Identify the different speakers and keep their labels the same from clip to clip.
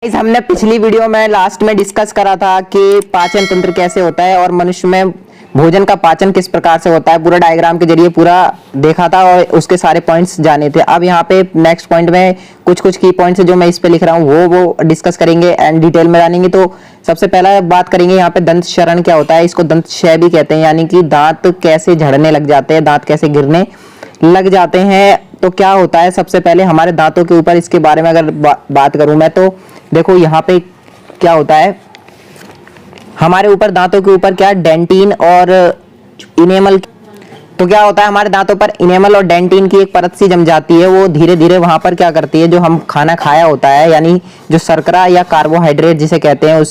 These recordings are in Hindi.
Speaker 1: गाइस, हमने पिछली वीडियो में लास्ट में डिस्कस करा था कि पाचन तंत्र कैसे होता है और मनुष्य में भोजन का पाचन किस प्रकार से होता है। पूरा डायग्राम के जरिए पूरा देखा था और उसके सारे पॉइंट्स जाने थे। अब यहाँ पे नेक्स्ट पॉइंट में कुछ कुछ की पॉइंट्स जो मैं इस पे लिख रहा हूँ वो डिस्कस करेंगे एंड डिटेल में जानेंगे। तो सबसे पहला बात करेंगे यहाँ पे दंत क्षरण क्या होता है। इसको दंत क्षय भी कहते हैं, यानी कि दांत कैसे झड़ने लग जाते हैं, दांत कैसे गिरने लग जाते हैं। तो क्या होता है, सबसे पहले हमारे दांतों के ऊपर इसके बारे में अगर बात करूं मैं, तो देखो यहाँ पे क्या होता है, हमारे ऊपर दांतों के ऊपर क्या डेंटिन और इनेमल। तो क्या होता है, हमारे दांतों पर इनेमल और डेंटिन की एक परत सी जम जाती है। वो धीरे धीरे वहां पर क्या करती है, जो हम खाना खाया होता है यानी जो शर्करा या कार्बोहाइड्रेट जिसे कहते हैं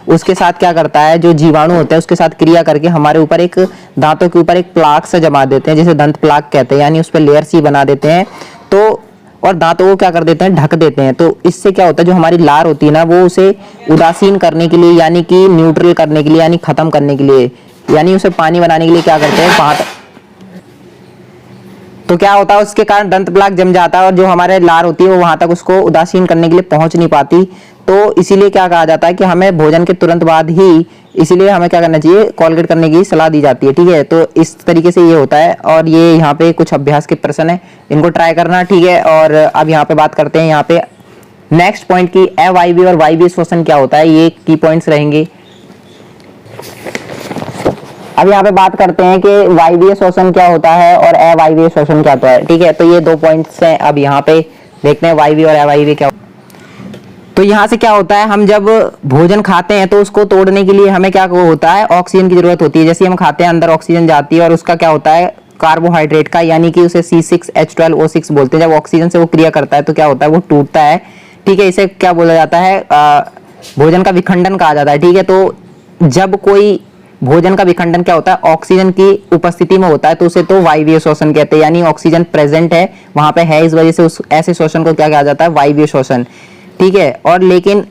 Speaker 1: उसके साथ क्या करता है, जो जीवाणु होते हैं उसके साथ क्रिया करके हमारे ऊपर एक दांतों के ऊपर एक प्लाक से जमा देते हैं, जिसे दंत प्लाक कहते हैं, यानी उस पर लेयर सी बना देते हैं। तो और दांतों को क्या कर देते हैं, ढक देते हैं। तो इससे क्या होता है, जो हमारी लार होती है ना, वो उसे उदासीन करने के लिए यानी कि न्यूट्रल करने के लिए यानी खत्म करने के लिए यानी उसे पानी बनाने के लिए क्या करते हैं, वहां तो क्या होता है, उसके कारण दंत प्लाक जम जाता है और जो हमारे लार होती है वो वहां तक उसको उदासीन करने के लिए पहुंच नहीं पाती। तो इसीलिए क्या कहा जाता है कि हमें भोजन के तुरंत बाद ही, इसीलिए हमें क्या करना चाहिए, कोलगेट करने की सलाह दी जाती है। ठीक है, तो इस तरीके से ये होता है और ये यहाँ पे कुछ अभ्यास के प्रश्न है, इनको ट्राई करना। ठीक है, और अब यहाँ पे बात करते हैं यहाँ पे नेक्स्ट पॉइंट की अवायवीय और वायवीय श्वसन क्या होता है, ये की पॉइंट्स रहेंगे। अब यहाँ पे बात करते हैं कि वायवीय श्वसन क्या होता है और अवायवीय श्वसन क्या होता है। ठीक है, तो ये दो पॉइंट्स हैं। अब यहाँ पे देखते हैं वायवीय और अवायवीय क्या। तो यहाँ से क्या होता है, हम जब भोजन खाते हैं तो उसको तोड़ने के लिए हमें क्या होता है, ऑक्सीजन की जरूरत होती है। जैसे हम खाते हैं अंदर ऑक्सीजन जाती है और उसका क्या होता है, कार्बोहाइड्रेट का, यानी कि उसे C6H12O6 बोलते हैं। जब ऑक्सीजन से वो क्रिया करता है तो क्या होता है, वो टूटता है। ठीक है, इसे क्या बोला जाता है, भोजन का विखंडन कहा जाता है। ठीक है, तो जब कोई भोजन का विखंडन क्या होता है, ऑक्सीजन की उपस्थिति में होता है, तो उसे तो वायवीय श्वसन कहते हैं, यानी ऑक्सीजन प्रेजेंट है वहां पे है, इस वजह से उस ऐसे श्वसन को क्या कहा जाता है, वायवीय श्वसन। ठीक है, और लेकिन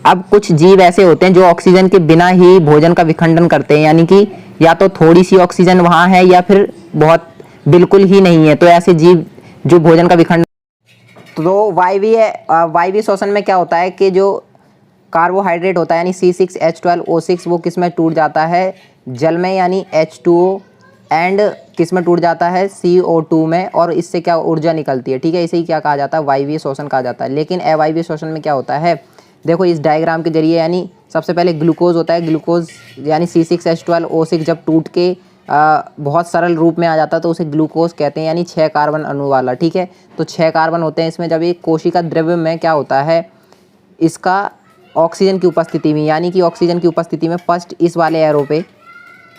Speaker 1: अब कुछ जीव ऐसे होते हैं जो ऑक्सीजन के बिना ही भोजन का विखंडन करते हैं, यानी कि या तो थोड़ी सी ऑक्सीजन वहां है या फिर बहुत बिल्कुल ही नहीं है। तो ऐसे जीव जो भोजन का विखंडन, तो वायवीय श्वसन में क्या होता है कि जो कार्बोहाइड्रेट होता है यानी C6H12O6 वो किस में टूट जाता है, जल में यानी H2O, एंड किस में टूट जाता है, CO2 में, और इससे क्या ऊर्जा निकलती है। ठीक है, इसे ही क्या कहा जाता है, वायवीय श्वसन कहा जाता है। लेकिन अवायवीय श्वसन में क्या होता है, देखो इस डायग्राम के जरिए, यानी सबसे पहले ग्लूकोज होता है, ग्लूकोज यानी C6H12O6 जब टूट के बहुत सरल रूप में आ जाता है तो उसे ग्लूकोज कहते हैं, यानी 6 कार्बन अणु वाला। ठीक है, तो 6 कार्बन होते हैं इसमें। जब एक कोशिका द्रव्य में क्या होता है, इसका ऑक्सीजन की उपस्थिति में, यानी कि ऑक्सीजन की उपस्थिति में, फर्स्ट इस वाले एरो पे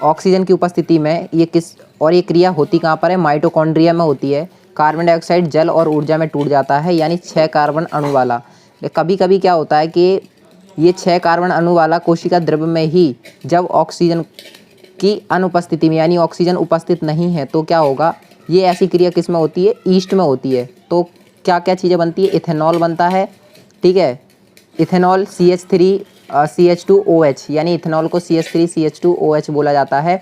Speaker 1: ऑक्सीजन की उपस्थिति में ये और ये क्रिया होती कहाँ पर है, माइटोकॉन्ड्रिया में होती है। कार्बन डाइऑक्साइड जल और ऊर्जा में टूट जाता है, यानी 6 कार्बन अणु वाला। कभी कभी क्या होता है कि ये 6 कार्बन अणु वाला कोशिका द्रव्य में ही जब ऑक्सीजन की अनुपस्थिति में, यानी ऑक्सीजन उपस्थित नहीं है, तो क्या होगा, ये ऐसी क्रिया किस में होती है, ईस्ट में होती है। तो क्या क्या चीज़ें बनती है, इथेनॉल बनता है। ठीक है, इथेनॉल CH3CH2OH, यानी इथेनॉल को CH3CH2OH बोला जाता है।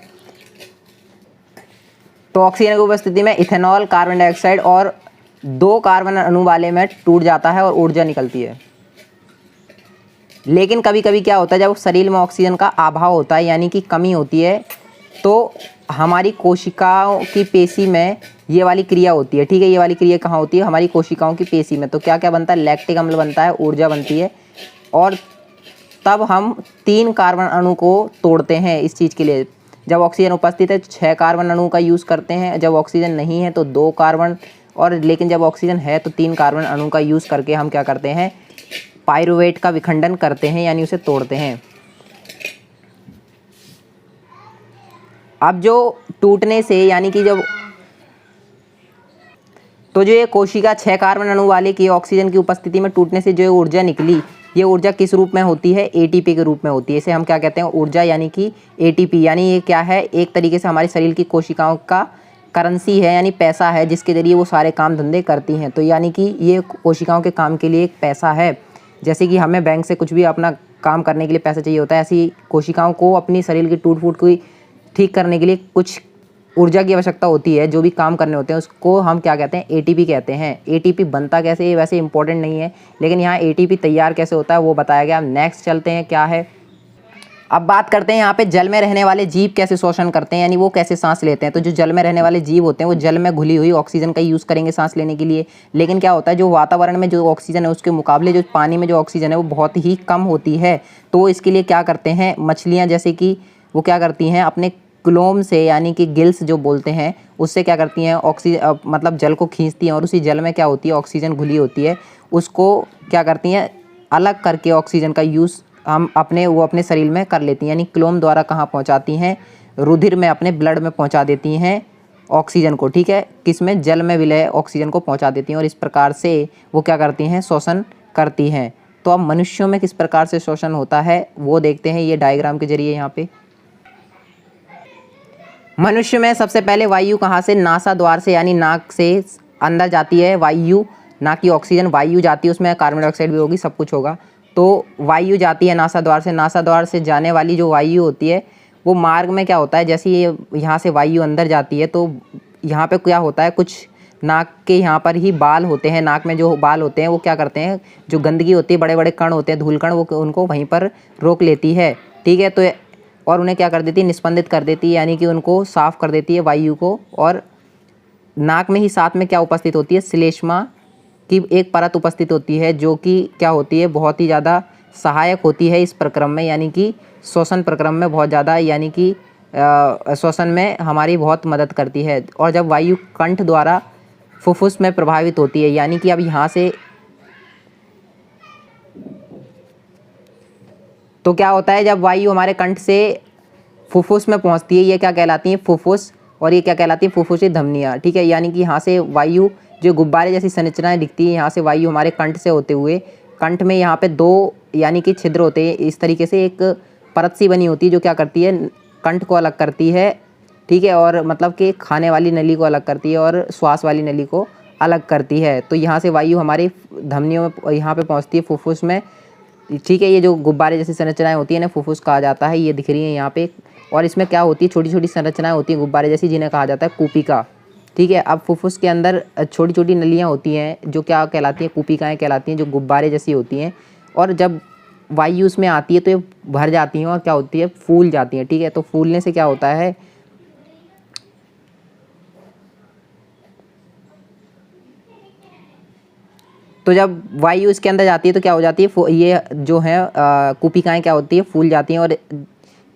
Speaker 1: तो ऑक्सीजन की उपस्थिति में इथेनॉल कार्बन डाइऑक्साइड और 2 कार्बन अणु वाले में टूट जाता है और ऊर्जा निकलती है। लेकिन कभी कभी क्या होता है, जब शरीर में ऑक्सीजन का अभाव होता है यानी कि कमी होती है, तो हमारी कोशिकाओं की पेशी में ये वाली क्रिया होती है। ठीक है, ये वाली क्रिया कहाँ होती है, हमारी कोशिकाओं की पेशी में। तो क्या क्या बनता है, लैक्टिक अम्ल बनता है, ऊर्जा बनती है, और तब हम 3 कार्बन अणु को तोड़ते हैं इस चीज़ के लिए। जब ऑक्सीजन उपस्थित है तो 6 कार्बन अणु का यूज़ करते हैं, जब ऑक्सीजन नहीं है तो 2 कार्बन, और लेकिन जब ऑक्सीजन है तो 3 कार्बन अणु का यूज़ करके हम क्या करते हैं, पाइरूवेट का विखंडन करते हैं, यानी उसे तोड़ते हैं। अब जो टूटने से, यानी कि जब तो जो ये कोशिका 6 कार्बन अणु वाले की ऑक्सीजन की उपस्थिति में टूटने से जो ऊर्जा निकली, ये ऊर्जा किस रूप में होती है, ATP के रूप में होती है। इसे हम क्या कहते हैं, ऊर्जा, यानी कि ATP, यानी ये क्या है, एक तरीके से हमारे शरीर की कोशिकाओं का करेंसी है, यानी पैसा है, जिसके जरिए वो सारे काम धंधे करती हैं। तो यानी कि ये कोशिकाओं के काम के लिए एक पैसा है। जैसे कि हमें बैंक से कुछ भी अपना काम करने के लिए पैसा चाहिए होता है, ऐसी कोशिकाओं को अपनी शरीर की टूट फूट को ठीक करने के लिए कुछ ऊर्जा की आवश्यकता होती है, जो भी काम करने होते हैं, उसको हम क्या कहते हैं, एटीपी कहते हैं। एटीपी बनता कैसे है वैसे इंपॉर्टेंट नहीं है, लेकिन यहाँ एटीपी तैयार कैसे होता है वो बताया गया। नेक्स्ट चलते हैं, क्या है, अब बात करते हैं यहाँ पे जल में रहने वाले जीव कैसे शोषण करते हैं, यानी वो कैसे सांस लेते हैं। तो जो जल में रहने वाले जीव होते हैं वो जल में घुली हुई ऑक्सीजन का यूज़ करेंगे सांस लेने के लिए, लेकिन क्या होता है, जो वातावरण में जो ऑक्सीजन है उसके मुकाबले जो पानी में जो ऑक्सीजन है वो बहुत ही कम होती है। तो इसके लिए क्या करते हैं, मछलियाँ जैसे कि वो क्या करती हैं, अपने क्लोम से यानी कि गिल्स जो बोलते हैं उससे क्या करती हैं, ऑक्सीजन मतलब जल को खींचती हैं, और उसी जल में क्या होती है, ऑक्सीजन घुली होती है, उसको क्या करती हैं, अलग करके ऑक्सीजन का यूज़ हम अपने शरीर में कर लेती हैं। यानी क्लोम द्वारा कहाँ पहुँचाती हैं, रुधिर में, अपने ब्लड में पहुँचा देती हैं ऑक्सीजन को, ठीक है, किसमें, जल में विलय ऑक्सीजन को पहुँचा देती हैं, और इस प्रकार से वो क्या करती हैं, शोषण करती हैं। तो अब मनुष्यों में किस प्रकार से शोषण होता है वो देखते हैं ये डायग्राम के जरिए। यहाँ पे मनुष्य में सबसे पहले वायु कहाँ से, नासा द्वार से, यानी नाक से अंदर जाती है वायु, ना कि ऑक्सीजन, वायु जाती है, उसमें कार्बन डाइऑक्साइड भी होगी, सब कुछ होगा। तो वायु जाती है नासा द्वार से। नासा द्वार से जाने वाली जो वायु होती है वो मार्ग में क्या होता है, जैसे ये यहाँ से वायु अंदर जाती है तो यहाँ पे क्या होता है, कुछ नाक के यहाँ पर ही बाल होते हैं, नाक में जो बाल होते हैं वो क्या करते हैं, जो गंदगी होती है, बड़े बड़े कण होते हैं, धूल कण, वो उनको वहीं पर रोक लेती है, ठीक है। तो और उन्हें क्या कर देती है, निस्पंदित कर देती है, यानी कि उनको साफ़ कर देती है वायु को। और नाक में ही साथ में क्या उपस्थित होती है, श्लेष्मा की एक परत उपस्थित होती है, जो कि क्या होती है, बहुत ही ज़्यादा सहायक होती है इस प्रक्रम में, यानी कि श्वसन प्रक्रम में बहुत ज़्यादा, यानी कि श्वसन में हमारी बहुत मदद करती है। और जब वायु कंठ द्वारा फुफ्फुस में प्रभावित होती है, यानी कि अब यहाँ से तो क्या होता है, जब वायु हमारे कंठ से फुफ्फुस में पहुँचती है, ये क्या कहलाती है, फुफ्फुस, और ये क्या कहलाती है, फुफ्फुसी धमनियाँ, ठीक है। यानी कि यहाँ से वायु, जो गुब्बारे जैसी संरचनाएं दिखती है, यहाँ से वायु हमारे कंठ से होते हुए, कंठ में यहाँ पे दो यानी कि छिद्र होते हैं, इस तरीके से एक परत सी बनी होती है जो क्या करती है, कंठ को अलग करती है, ठीक है, और मतलब कि खाने वाली नली को अलग करती है और श्वास वाली नली को अलग करती है। तो यहाँ से वायु हमारी धमनियों में यहाँ पे पहुँचती है, फुफ्फुस में, ठीक है। ये जो गुब्बारे जैसी संरचनाएं होती है ना, फुफ्फुस कहा जाता है, ये दिख रही है यहाँ पे। और इसमें क्या होती है, छोटी छोटी संरचनाएं होती हैं गुब्बारे जैसी, जिन्हें कहा जाता है कूपिका, ठीक है। अब फुफ्फुस के अंदर छोटी छोटी नलियाँ होती हैं जो क्या कहलाती हैं, कूपिकाएँ कहलाती हैं, जो गुब्बारे जैसी होती हैं। और जब वायु उसमें आती है तो ये भर जाती हैं और क्या होती है, फूल जाती हैं, ठीक है। तो फूलने से क्या होता है, तो जब वायु इसके अंदर जाती है तो क्या हो जाती है, ये जो है कूपिकाएँ क्या होती है, फूल जाती हैं। और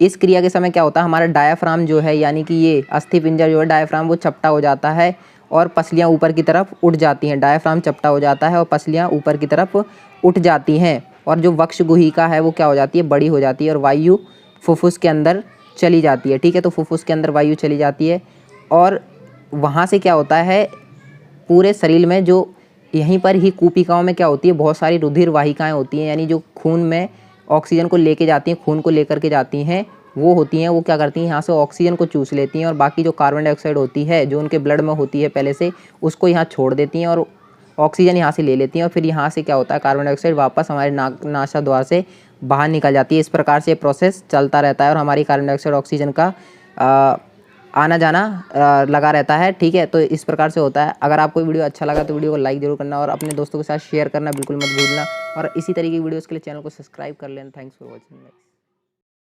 Speaker 1: इस क्रिया के समय क्या होता है, हमारा डायाफ्राम जो है, यानी कि ये अस्थिपिंजर जो है डायाफ्राम, वो चपटा हो जाता है और पसलियाँ ऊपर की तरफ उठ जाती हैं। डायाफ्राम चपटा हो जाता है और पसलियाँ ऊपर की तरफ उठ जाती हैं। और जो वक्ष गुहिका है वो क्या हो जाती है, बड़ी हो जाती है, और वायु फुफ्फुस के अंदर चली जाती है, ठीक है। तो फुफ्फुस के अंदर वायु चली जाती है और वहाँ से क्या होता है, पूरे शरीर में जो यहीं पर ही कूपिकाओं में क्या होती है, बहुत सारी रुधिर वाहिकाएँ होती हैं, यानी जो खून में ऑक्सीजन को लेके जाती हैं, खून को लेकर के जाती हैं, वो होती हैं, वो क्या करती हैं, यहाँ से ऑक्सीजन को चूस लेती हैं और बाकी जो कार्बन डाइऑक्साइड होती है जो उनके ब्लड में होती है पहले से, उसको यहाँ छोड़ देती हैं और ऑक्सीजन यहाँ से ले लेती हैं। और फिर यहाँ से क्या होता है, कार्बन डाइऑक्साइड वापस हमारे नासा द्वार से बाहर निकल जाती है। इस प्रकार से प्रोसेस चलता रहता है और हमारी कार्बन डाइऑक्साइड ऑक्सीजन का आना जाना लगा रहता है, ठीक है। तो इस प्रकार से होता है। अगर आपको वीडियो अच्छा लगा तो वीडियो को लाइक जरूर करना और अपने दोस्तों के साथ शेयर करना बिल्कुल मत भूलना, और इसी तरीके की वीडियोस के लिए चैनल को सब्सक्राइब कर लेना। Thanks for watching.